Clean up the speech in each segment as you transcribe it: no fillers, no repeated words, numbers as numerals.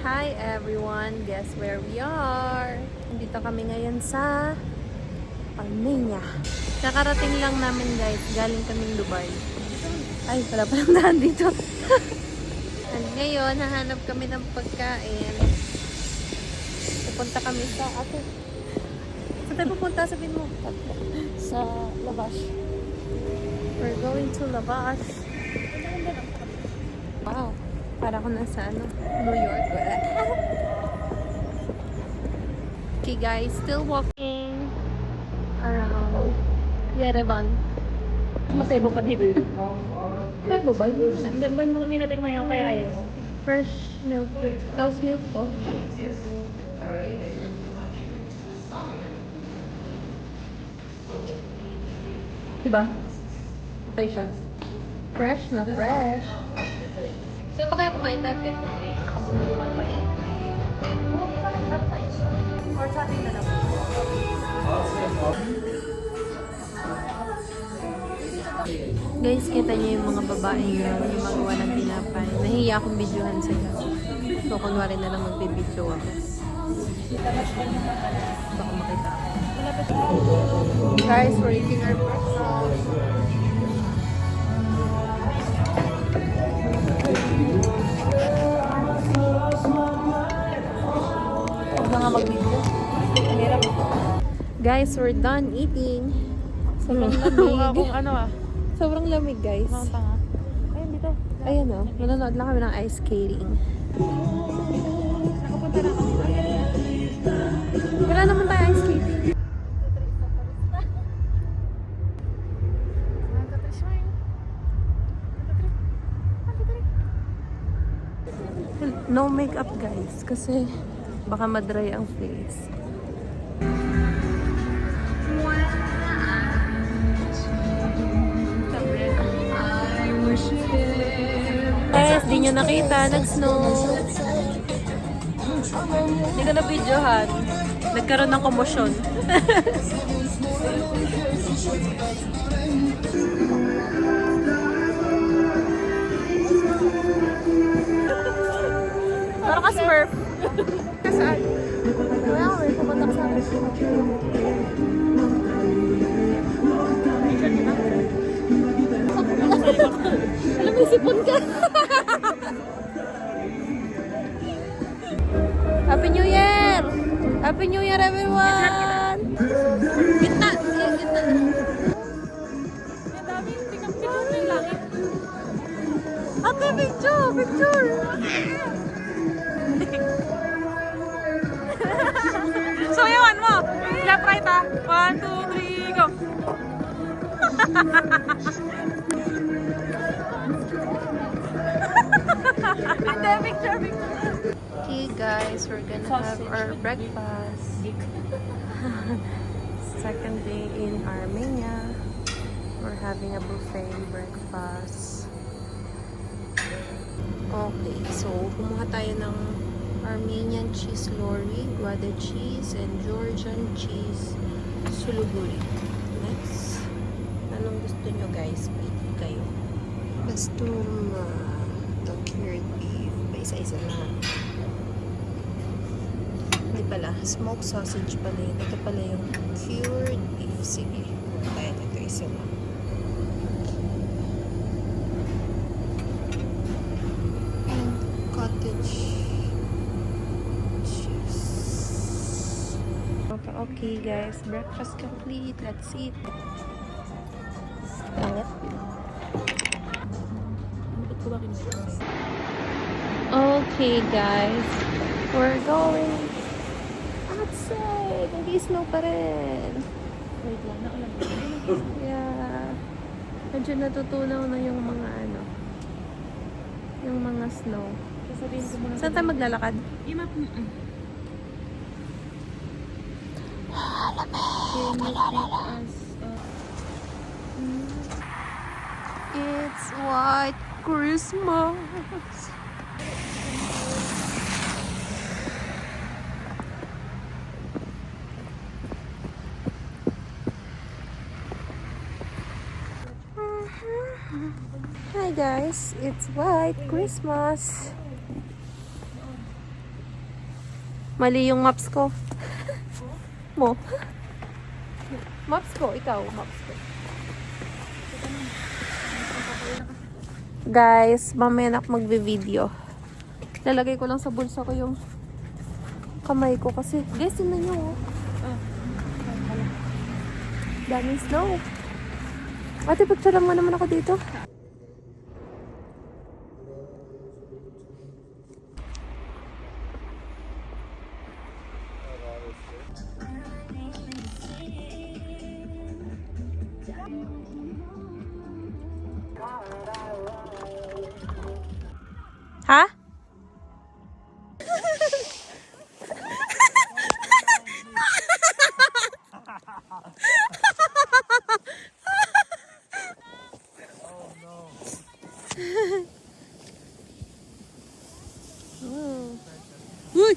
Hi everyone! Guess where we are? Dito kami ngayon sa Armenia. Nakarating lang namin guys, galing kaming Dubai. Ay, wala palang daan dito. At ngayon, hahanap kami ng pagkain. Pupunta kami sa ate. Saan tayo pupunta? Sabihin mo. Sa labas. We're going to Lavash. Wow. Para ako nasa New York. Okay guys, still walking around Yerevan. Matebo pa dito. Matebo ba? Hindi natin mayaw kaya ayaw. Fresh milk. Cow's milk po. Diba? Patay siya. Fresh na fresh. Saan ba kaya kumain natin? Or sa atin na lang. Guys, kita niyo yung mga babae yun, yung magawa ng tinapay. Nahiya akong videohan sila. So, kunwari na lang magbibidyo ako. Baka makita ako. Guys, we're eating our breakfast. Huwag na nga mag-video. Mahirap. Guys, we're done eating. Sobrang lamig. Kung ano Sobrang lamig, guys. Ang tanga. Ayun dito. Ayan o, nanonood lang kami ng ice skating. Nakapunta na kami. Wala naman tayo ice skating. No makeup guys, kasi baka madry ang face. Guys, di nyo nakita, nag-snow. Hindi ko na-videohan. Nagkaroon ng komosyon. Parang ka Smurf. Saan? Wala ko eh, pupunta ka sa akin. Alam mo, sipon ka. Happy New Year! Happy New Year, everyone! Gitna! Gitna! Ang dami, picture na yung langit. Ate, picture! Picture! So, yawan mo. Left, right 1, 2, 3, go. Ate, picture. Okay guys, we're gonna have our breakfast. Second day in Armenia. We're having a buffet breakfast. Okay, so kumuha tayo ng Armenian cheese lorry, Gouda cheese, and Georgian cheese suluguri. Next, anong gusto nyo guys? Pili kayo. Basturma, the cured beef. Isa-isa na. Hindi pala, smoked sausage pala yun. Ito pala yung cured beef. Sige, tayo ito isa na. Cottage cheese. Okay guys, breakfast complete. Let's eat. Pangit. Okay guys, we're going outside. Nag-snow pa rin. Wait lang, nakalag. Yeah. Medyo natutunaw na yung mga yung mga snow. Sasabihin ko muna. Saan tayo maglalakad? Imap. It's White Christmas. Hi guys, it's White Christmas. Mali yung maps ko. Mo. Maps ko, ikaw. Maps ko. Guys, mamaya na ako magbe-video. Lalagay ko lang sa bulsa ko yung kamay ko kasi. Guys, tingnan nyo. Oh. Daming snow. Ate, picture mo naman ako dito. Ha? Uy!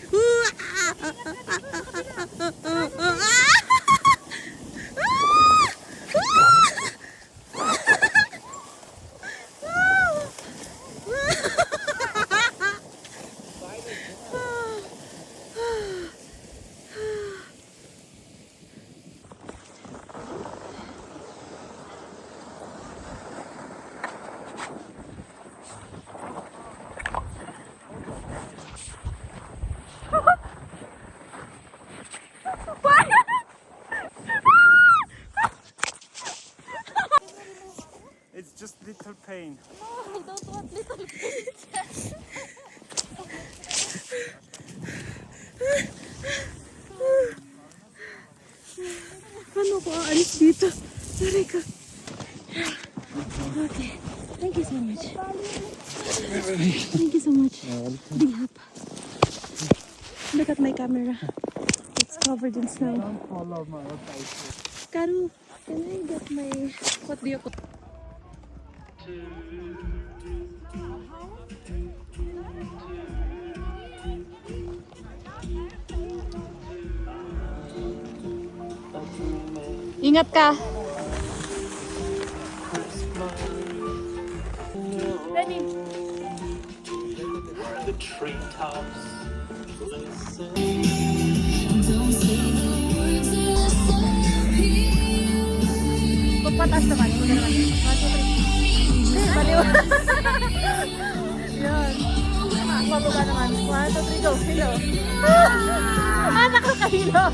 It's just little pain. I don't want little kids. Paano ko aalis dito? Sorry ka. Okay. Thank you so much. Thank you so much. Big help. Look at my camera. It's covered in snow. Follow my advice. Karu, can I get my... What do you call? Ingat ka. Ready? The treetops listen. Pagpatas naman. Muna naman. 1, 2, 3. Baliw. Yan. Pababa naman. 1, 2, 3, go. Hello. Nakakahilo.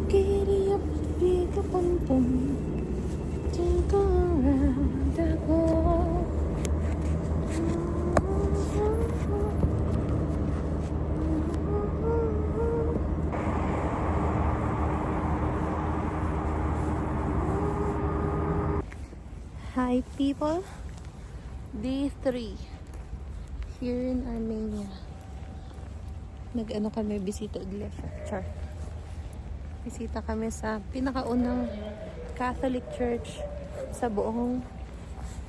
Giddy up, big up, bum bum. Take a round the globe. Hi people, day 3 here in Armenia. Nag-ano kami, bisita ulit. Char. Bisita kami sa pinakaunang Catholic Church sa buong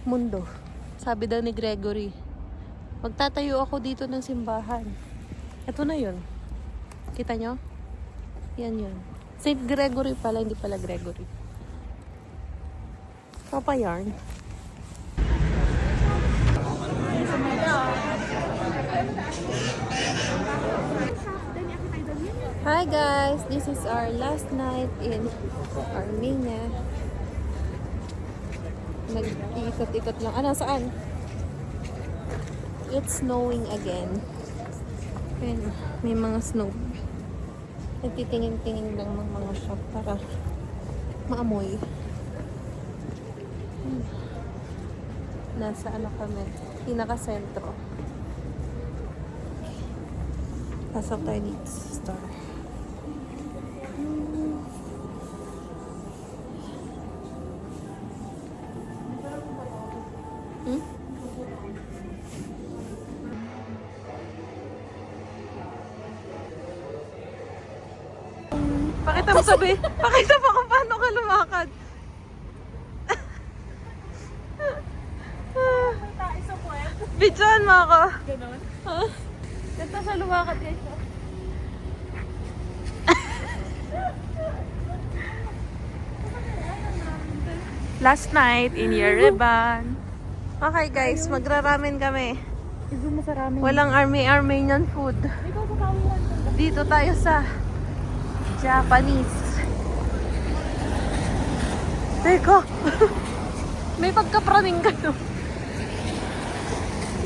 mundo. Sabi daw ni Gregory, magtatayo ako dito ng simbahan. Ito na yun. Kita nyo? Yan yun. Saint Gregory pala, hindi pala Gregory. Papa Yarn. Hi guys, this is our last night in Armenia. Nag-ikot-ikot lang. Ano, saan? It's snowing again. And may mga snow. Nagtitingin-tingin lang ng mga shop para maamoy. Nasa ano kami, pinaka-sentro. Pasok tayo dito sa store. Pakita mo sabi. Pakita mo kung paano ka lumakad. Bidyan mo ako. Ganon. Huh? Ganito siya lumakad guys. Last night in Yerevan. Okay guys, magra-ramen kami. Izo mo sa ramen. Walang Armenian food. Ikaw sa kawihan. Dito tayo sa Japanese. Teka! May pagkapraning ka no?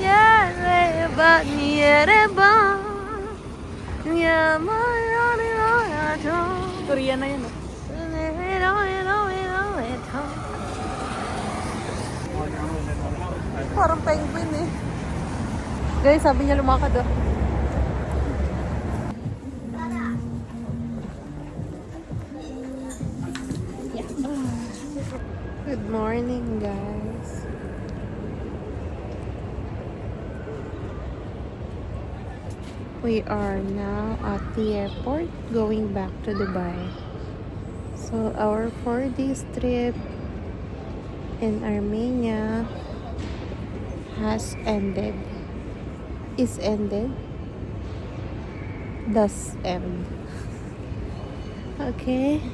Yereban, Yereban, Korean na yun, oh. Parang penguin eh. Guys, sabi niya lumakad oh. Good morning, guys. We are now at the airport going back to Dubai. So our 4 days trip in Armenia has ended. Is ended. Does end. Okay.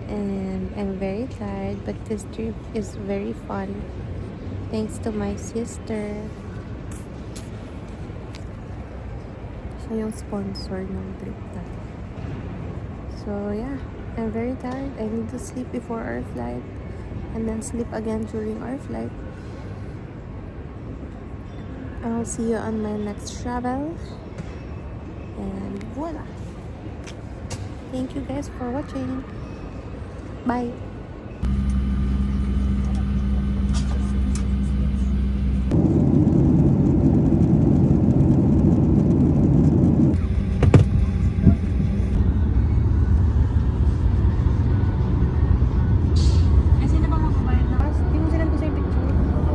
And I'm very tired, but this trip is very fun. Thanks to my sister. Siya yung sponsor ng trip natin. So yeah, I'm very tired. I need to sleep before our flight and then sleep again during our flight. I'll see you on my next travel. And voila! Thank you guys for watching. Bye!